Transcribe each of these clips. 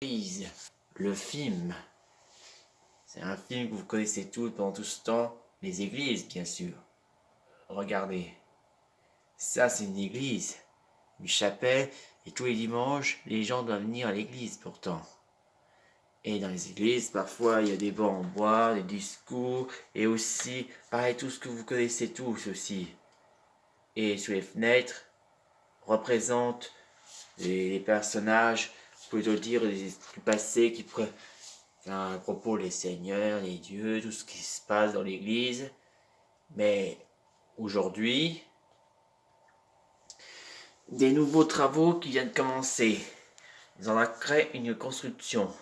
Église, le film. C'est un film que vous connaissez tous pendant tout ce temps. Les églises, bien sûr. Regardez. Ça, c'est une église. Une chapelle. Et tous les dimanches, les gens doivent venir à l'église pourtant. Et dans les églises, parfois, il y a des bancs en bois, des discours. Et aussi, pareil, tout ce que vous connaissez tous aussi. Et sur les fenêtres, représentent les personnages, plutôt dire du passé qui à propos les seigneurs, les dieux, tout ce qui se passe dans l'église. Mais aujourd'hui, des nouveaux travaux qui viennent de commencer. Ils en ont créé une construction.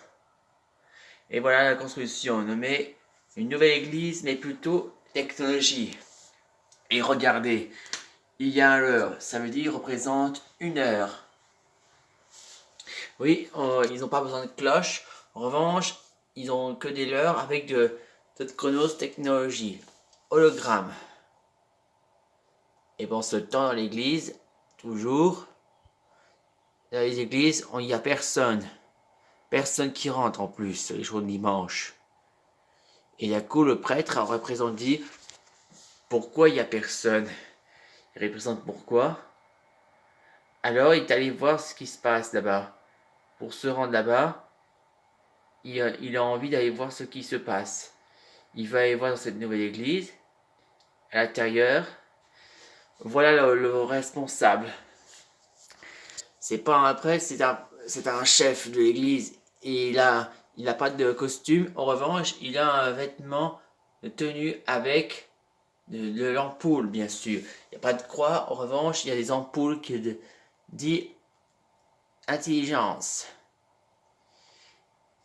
Et voilà la construction nommée une nouvelle église, mais plutôt technologie. Et regardez, il y a un heure, ça veut dire représente 1 heure. Oui, ils n'ont pas besoin de cloche. En revanche, ils ont que des leurres avec de Chronos technologie, hologramme. Et bon, ce temps dans l'église, toujours, dans les églises, il n'y a personne. Personne qui rentre en plus, les jours de dimanche. Et d'un coup, le prêtre représente dit pourquoi il n'y a personne. Il représente pourquoi. Alors, il est allé voir ce qui se passe là-bas. Pour se rendre là-bas, il a envie d'aller voir ce qui se passe. Il va aller voir dans cette nouvelle église, à l'intérieur. Voilà le responsable. C'est pas un prêtre, c'est un chef de l'église. Et il a pas de costume. En revanche, il a un vêtement de tenue avec de l'ampoule, bien sûr. Il n'y a pas de croix. En revanche, il y a des ampoules qui disent intelligence.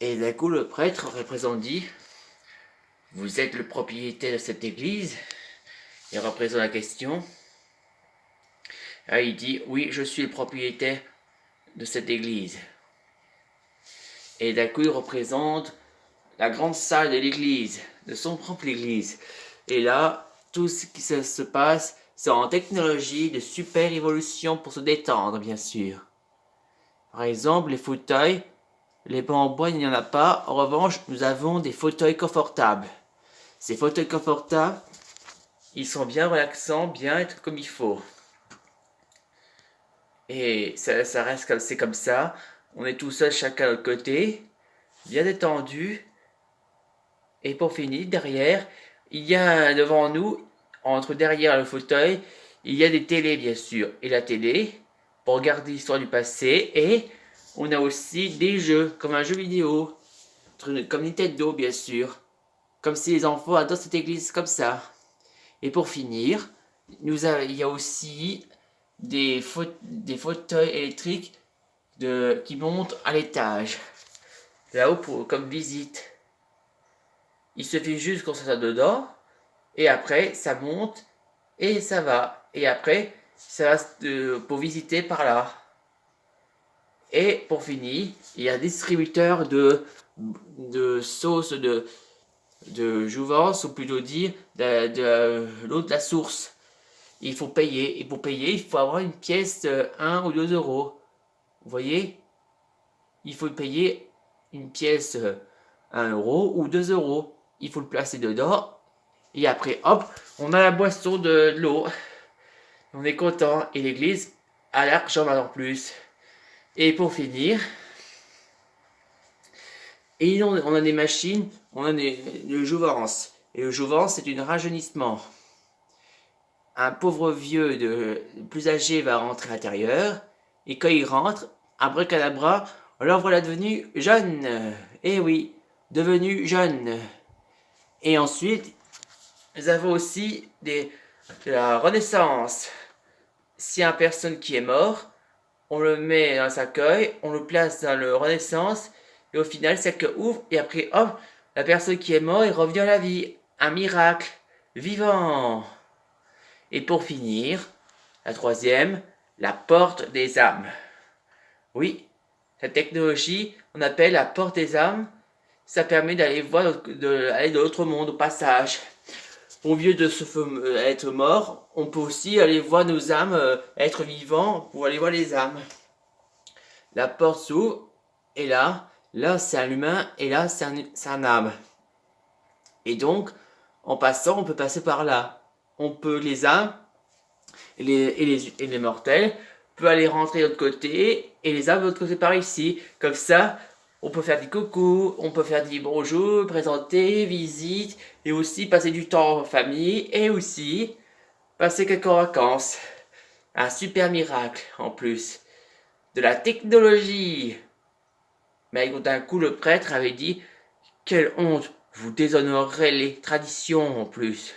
Et d'un coup, le prêtre représente dit vous êtes le propriétaire de cette église. Il représente la question. Il dit oui, je suis le propriétaire de cette église. Et d'un coup, il représente la grande salle de l'église, de son propre église. Et là, tout ce qui se passe, c'est en technologie de super évolution pour se détendre, bien sûr. Par exemple, les fauteuils, les bancs en bois, il n'y en a pas. En revanche, nous avons des fauteuils confortables. Ces fauteuils confortables, ils sont bien relaxants, bien être comme il faut. Et ça reste comme c'est comme ça. On est tout seul, chacun de notre côté, bien détendu. Et pour finir, derrière, il y a devant nous, derrière le fauteuil, il y a des télés bien sûr. Et la télé, pour regarder l'histoire du passé. Et on a aussi des jeux, comme un jeu vidéo, comme Nintendo bien sûr. Comme si les enfants adorent cette église comme ça. Et pour finir, il y a aussi des fauteuils électriques qui montent à l'étage. Là-haut comme visite. Il suffit juste qu'on s'assoie dedans, et après ça monte, et ça va. Et après, ça va pour visiter par là. Et pour finir, il y a un distributeur de sauce de jouvence, ou plutôt dire de l'eau de la source. Il faut payer, et pour payer, il faut avoir une pièce de 1 ou 2 euros. Vous voyez? Il faut payer une pièce 1 euro ou 2 euros. Il faut le placer dedans. Et après, hop, on a la boisson de l'eau. On est content. Et l'église a l'argent en plus. Et pour finir, on a des machines, on a le jouvence. Et le jouvence, c'est un rajeunissement. Un pauvre vieux plus âgé va rentrer à l'intérieur. Et quand il rentre, abracadabra, alors voilà devenu jeune. Eh oui, devenu jeune. Et ensuite, nous avons aussi de la renaissance. Si une personne qui est mort, on le met dans un cercueil, on le place dans le renaissance, et au final, le cercueil ouvre, et après, hop, la personne qui est morte, revient à la vie. Un miracle vivant. Et pour finir, la troisième, la porte des âmes. Oui, cette technologie, on appelle la porte des âmes. Ça permet d'aller aller de l'autre monde au passage. Au lieu de être mort, on peut aussi aller voir nos âmes être vivants pour aller voir les âmes. La porte s'ouvre et là, Là, c'est un humain et là, c'est un âme. Et donc, en passant, on peut passer par là. On peut, les âmes et les mortels, peut aller rentrer de l'autre côté et les âmes de l'autre côté par ici. Comme ça, on peut faire des coucou, on peut faire des bonjours, présenter, visite et aussi passer du temps en famille et aussi passer quelques vacances. Un super miracle en plus. De la technologie. Mais d'un coup, le prêtre avait dit: quelle honte, vous déshonorerez les traditions en plus.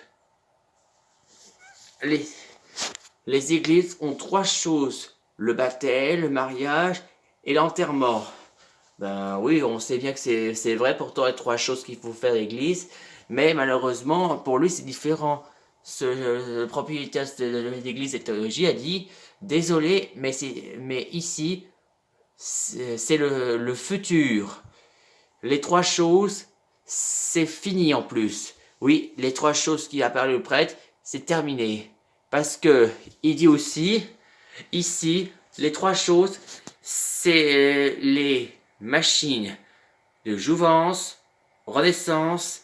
Les, les églises ont trois choses: le baptême, le mariage et l'enterrement. Ben oui, on sait bien que c'est vrai pourtant les trois choses qu'il faut faire à l'église, mais malheureusement, pour lui, c'est différent. Le propriétaire de l'église de théologie a dit: désolé, mais ici, c'est le futur. Les trois choses, c'est fini en plus. Oui, les trois choses qu'il a parlé le prêtre, c'est terminé. Parce que il dit aussi, ici, les trois choses, c'est les machines de jouvence, renaissance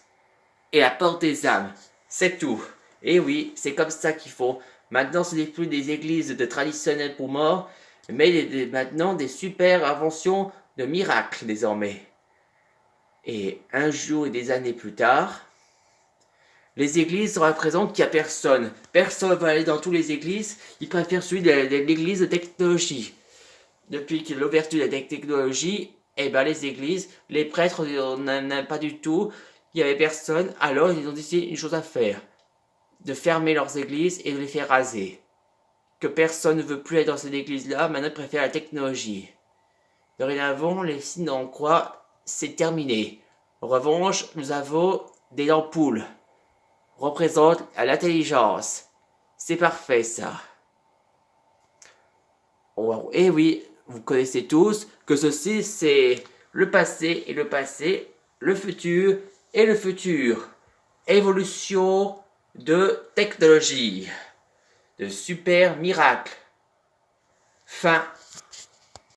et la porte des âmes. C'est tout. Et oui, c'est comme ça qu'il faut. Maintenant, ce n'est plus des églises de traditionnelles pour morts, mais maintenant des super inventions de miracles désormais. Et un jour et des années plus tard, les églises représentent qu'il n'y a personne. Personne ne va aller dans toutes les églises. Ils préfèrent celui de l'église de technologie. Depuis l'ouverture de la technologie, eh ben les églises, les prêtres n'aiment pas du tout. Il n'y avait personne. Alors ils ont décidé une chose à faire: de fermer leurs églises et de les faire raser. Que personne ne veut plus aller dans cette église-là. Maintenant ils préfèrent la technologie. Dorénavant, les signes en croix, c'est terminé. En revanche, nous avons des ampoules. Représentent l'intelligence. C'est parfait ça. Oh, et oui, vous connaissez tous que ceci c'est le passé et le passé, le futur et le futur. Évolution de technologie. De super miracles. Fin.